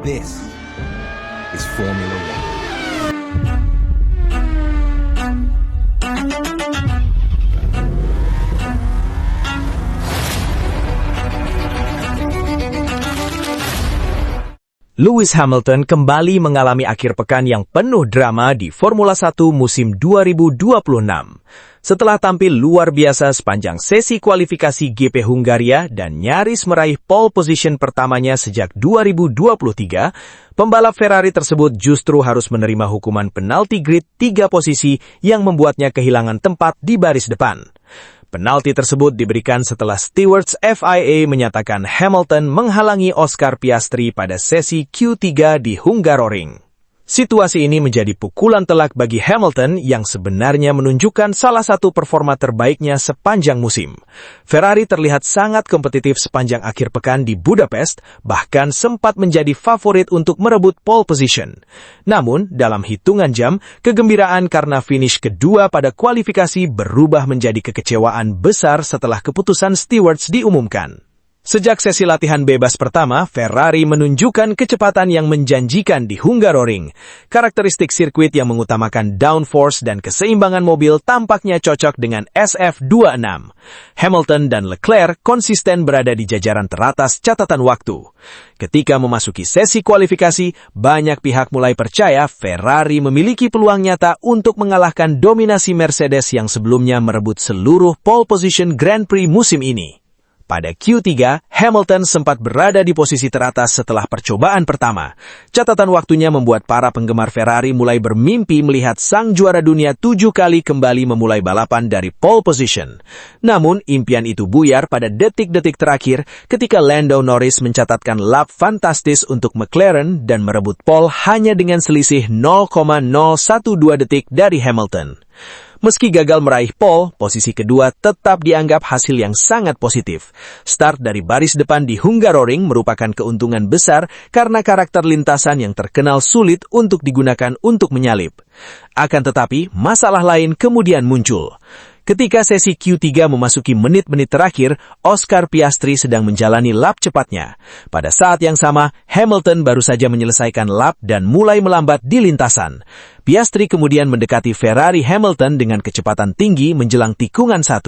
This is Formula One. Lewis Hamilton kembali mengalami akhir pekan yang penuh drama di Formula 1 musim 2026. Setelah tampil luar biasa sepanjang sesi kualifikasi GP Hungaria dan nyaris meraih pole position pertamanya sejak 2023, pembalap Ferrari tersebut justru harus menerima hukuman penalti grid 3 posisi yang membuatnya kehilangan tempat di baris depan. Penalti tersebut diberikan setelah stewards FIA menyatakan Hamilton menghalangi Oscar Piastri pada sesi Q3 di Hungaroring. Situasi ini menjadi pukulan telak bagi Hamilton yang sebenarnya menunjukkan salah satu performa terbaiknya sepanjang musim. Ferrari terlihat sangat kompetitif sepanjang akhir pekan di Budapest, bahkan sempat menjadi favorit untuk merebut pole position. Namun, dalam hitungan jam, kegembiraan karena finish kedua pada kualifikasi berubah menjadi kekecewaan besar setelah keputusan stewards diumumkan. Sejak sesi latihan bebas pertama, Ferrari menunjukkan kecepatan yang menjanjikan di Hungaroring. Karakteristik sirkuit yang mengutamakan downforce dan keseimbangan mobil tampaknya cocok dengan SF26. Hamilton dan Leclerc konsisten berada di jajaran teratas catatan waktu. Ketika memasuki sesi kualifikasi, banyak pihak mulai percaya Ferrari memiliki peluang nyata untuk mengalahkan dominasi Mercedes yang sebelumnya merebut seluruh pole position Grand Prix musim ini. Pada Q3, Hamilton sempat berada di posisi teratas setelah percobaan pertama. Catatan waktunya membuat para penggemar Ferrari mulai bermimpi melihat sang juara dunia 7 kali kembali memulai balapan dari pole position. Namun, impian itu buyar pada detik-detik terakhir ketika Lando Norris mencatatkan lap fantastis untuk McLaren dan merebut pole hanya dengan selisih 0,012 detik dari Hamilton. Meski gagal meraih pole, posisi kedua tetap dianggap hasil yang sangat positif. Start dari baris depan di Hungaroring merupakan keuntungan besar karena karakter lintasan yang terkenal sulit untuk digunakan untuk menyalip. Akan tetapi, masalah lain kemudian muncul. Ketika sesi Q3 memasuki menit-menit terakhir, Oscar Piastri sedang menjalani lap cepatnya. Pada saat yang sama, Hamilton baru saja menyelesaikan lap dan mulai melambat di lintasan. Piastri kemudian mendekati Ferrari Hamilton dengan kecepatan tinggi menjelang tikungan 1.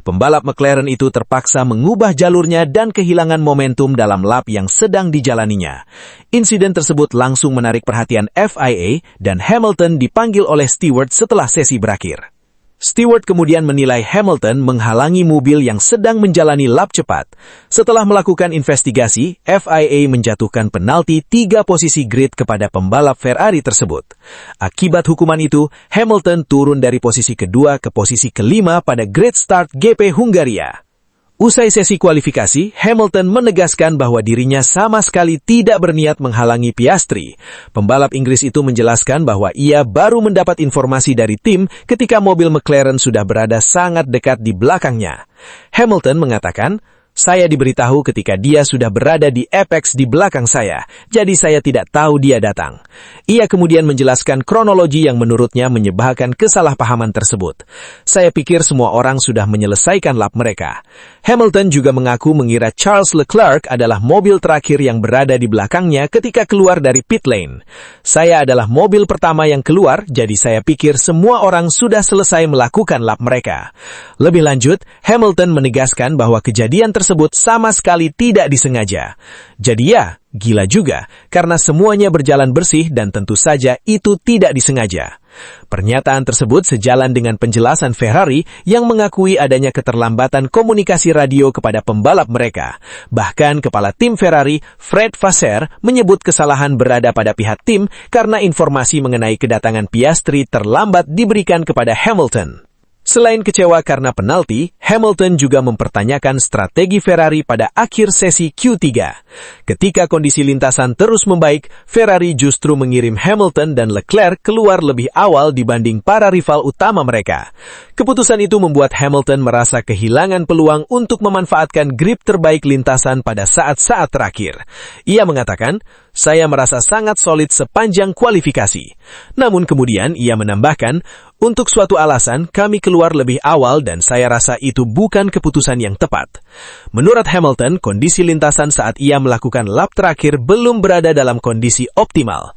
Pembalap McLaren itu terpaksa mengubah jalurnya dan kehilangan momentum dalam lap yang sedang dijalaninya. Insiden tersebut langsung menarik perhatian FIA dan Hamilton dipanggil oleh steward setelah sesi berakhir. Steward kemudian menilai Hamilton menghalangi mobil yang sedang menjalani lap cepat. Setelah melakukan investigasi, FIA menjatuhkan penalti 3 posisi grid kepada pembalap Ferrari tersebut. Akibat hukuman itu, Hamilton turun dari posisi kedua ke posisi kelima pada grid start GP Hungaria. Usai sesi kualifikasi, Hamilton menegaskan bahwa dirinya sama sekali tidak berniat menghalangi Piastri. Pembalap Inggris itu menjelaskan bahwa ia baru mendapat informasi dari tim ketika mobil McLaren sudah berada sangat dekat di belakangnya. Hamilton mengatakan, "Saya diberitahu ketika dia sudah berada di apex di belakang saya, jadi saya tidak tahu dia datang." Ia kemudian menjelaskan kronologi yang menurutnya menyebabkan kesalahpahaman tersebut. "Saya pikir semua orang sudah menyelesaikan lap mereka." Hamilton juga mengaku mengira Charles Leclerc adalah mobil terakhir yang berada di belakangnya ketika keluar dari pit lane. "Saya adalah mobil pertama yang keluar, jadi saya pikir semua orang sudah selesai melakukan lap mereka." Lebih lanjut, Hamilton menegaskan bahwa kejadian tersebut sama sekali tidak disengaja. Jadi ya, gila juga, karena semuanya berjalan bersih dan tentu saja itu tidak disengaja. Pernyataan tersebut sejalan dengan penjelasan Ferrari yang mengakui adanya keterlambatan komunikasi radio kepada pembalap mereka. Bahkan kepala tim Ferrari, Fred Vasseur, menyebut kesalahan berada pada pihak tim karena informasi mengenai kedatangan Piastri terlambat diberikan kepada Hamilton. Selain kecewa karena penalti, Hamilton juga mempertanyakan strategi Ferrari pada akhir sesi Q3. Ketika kondisi lintasan terus membaik, Ferrari justru mengirim Hamilton dan Leclerc keluar lebih awal dibanding para rival utama mereka. Keputusan itu membuat Hamilton merasa kehilangan peluang untuk memanfaatkan grip terbaik lintasan pada saat-saat terakhir. Ia mengatakan, "Saya merasa sangat solid sepanjang kualifikasi." Namun kemudian ia menambahkan, "Untuk suatu alasan, kami keluar lebih awal dan saya rasa itu bukan keputusan yang tepat." Menurut Hamilton, kondisi lintasan saat ia melakukan lap terakhir belum berada dalam kondisi optimal.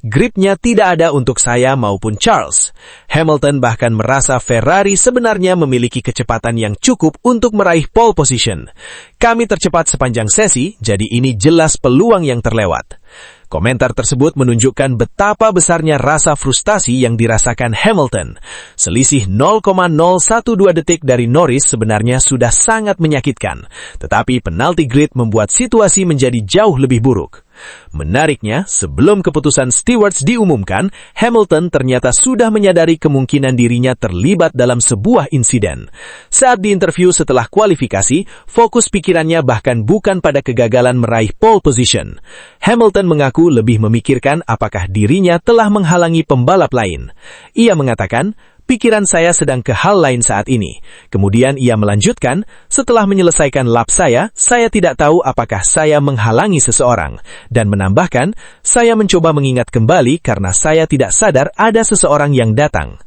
Gripnya tidak ada untuk saya maupun Charles. Hamilton bahkan merasa Ferrari sebenarnya memiliki kecepatan yang cukup untuk meraih pole position. "Kami tercepat sepanjang sesi, jadi ini jelas peluang yang terlewat." Komentar tersebut menunjukkan betapa besarnya rasa frustasi yang dirasakan Hamilton. Selisih 0,012 detik dari Norris sebenarnya sudah sangat menyakitkan, tetapi penalti grid membuat situasi menjadi jauh lebih buruk. Menariknya, sebelum keputusan stewards diumumkan, Hamilton ternyata sudah menyadari kemungkinan dirinya terlibat dalam sebuah insiden. Saat diinterview setelah kualifikasi, fokus pikirannya bahkan bukan pada kegagalan meraih pole position. Hamilton mengaku lebih memikirkan apakah dirinya telah menghalangi pembalap lain. Ia mengatakan, "Pikiran saya sedang ke hal lain saat ini." Kemudian ia melanjutkan, "Setelah menyelesaikan lap saya tidak tahu apakah saya menghalangi seseorang." Dan menambahkan, "Saya mencoba mengingat kembali karena saya tidak sadar ada seseorang yang datang."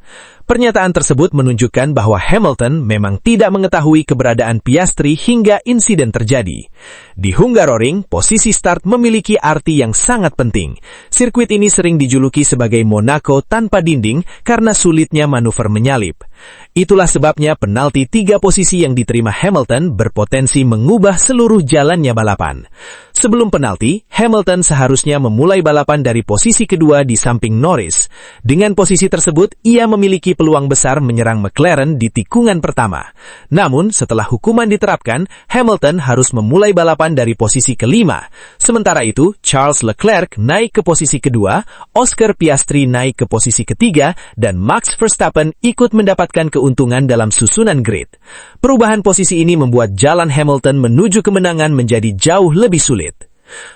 Pernyataan tersebut menunjukkan bahwa Hamilton memang tidak mengetahui keberadaan Piastri hingga insiden terjadi. Di Hungaroring, posisi start memiliki arti yang sangat penting. Sirkuit ini sering dijuluki sebagai Monaco tanpa dinding karena sulitnya manuver menyalip. Itulah sebabnya penalti 3 posisi yang diterima Hamilton berpotensi mengubah seluruh jalannya balapan. Sebelum penalti, Hamilton seharusnya memulai balapan dari posisi kedua di samping Norris. Dengan posisi tersebut, ia memiliki peluang besar menyerang McLaren di tikungan pertama. Namun, setelah hukuman diterapkan, Hamilton harus memulai balapan dari posisi kelima. Sementara itu, Charles Leclerc naik ke posisi kedua, Oscar Piastri naik ke posisi ketiga, dan Max Verstappen ikut mendapatkan keuntungan dalam susunan grid. Perubahan posisi ini membuat jalan Hamilton menuju kemenangan menjadi jauh lebih sulit.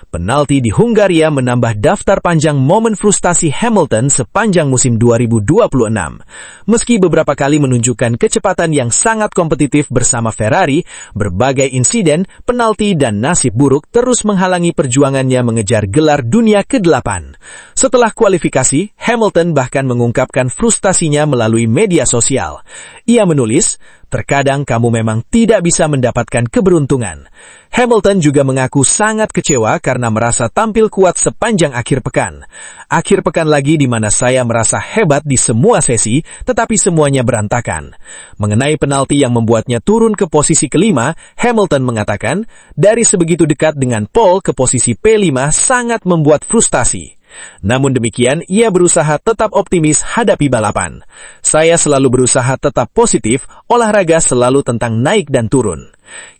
Penalti di Hungaria menambah daftar panjang momen frustasi Hamilton sepanjang musim 2026. Meski beberapa kali menunjukkan kecepatan yang sangat kompetitif bersama Ferrari, berbagai insiden, penalti, dan nasib buruk terus menghalangi perjuangannya mengejar gelar dunia ke-8. Setelah kualifikasi, Hamilton bahkan mengungkapkan frustasinya melalui media sosial. Ia menulis, "Terkadang kamu memang tidak bisa mendapatkan keberuntungan." Hamilton juga mengaku sangat kecewa karena merasa tampil kuat sepanjang akhir pekan. "Akhir pekan lagi di mana saya merasa hebat di semua sesi, tetapi semuanya berantakan." Mengenai penalti yang membuatnya turun ke posisi kelima, Hamilton mengatakan, "Dari sebegitu dekat dengan pole ke posisi P5 sangat membuat frustasi." Namun demikian, ia berusaha tetap optimis hadapi balapan. "Saya selalu berusaha tetap positif, olahraga selalu tentang naik dan turun."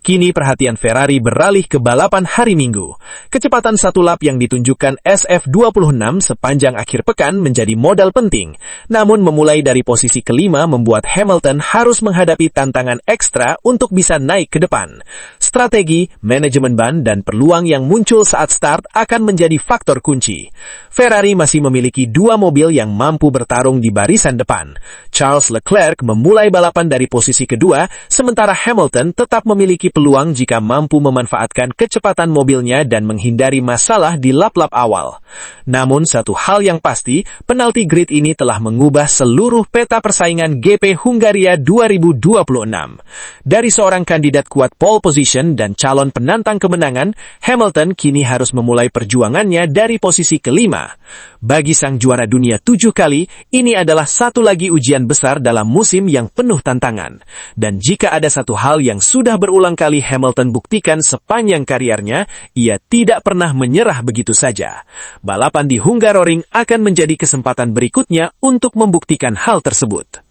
Kini perhatian Ferrari beralih ke balapan hari Minggu. Kecepatan satu lap yang ditunjukkan SF26 sepanjang akhir pekan menjadi modal penting. Namun memulai dari posisi kelima membuat Hamilton harus menghadapi tantangan ekstra untuk bisa naik ke depan. Strategi, manajemen ban, dan peluang yang muncul saat start akan menjadi faktor kunci. Ferrari masih memiliki 2 mobil yang mampu bertarung di barisan depan. Charles Leclerc memulai balapan dari posisi kedua, sementara Hamilton tetap memiliki peluang jika mampu memanfaatkan kecepatan mobilnya dan menghindari masalah di lap-lap awal. Namun satu hal yang pasti, penalti grid ini telah mengubah seluruh peta persaingan GP Hungaria 2026. Dari seorang kandidat kuat pole position dan calon penantang kemenangan, Hamilton kini harus memulai perjuangannya dari posisi kelima. Bagi sang juara dunia 7 kali, ini adalah satu lagi ujian besar dalam musim yang penuh tantangan. Dan jika ada satu hal yang sudah berulang kali Hamilton buktikan sepanjang kariernya, ia tidak pernah menyerah begitu saja. Balapan di Hungaroring akan menjadi kesempatan berikutnya untuk membuktikan hal tersebut.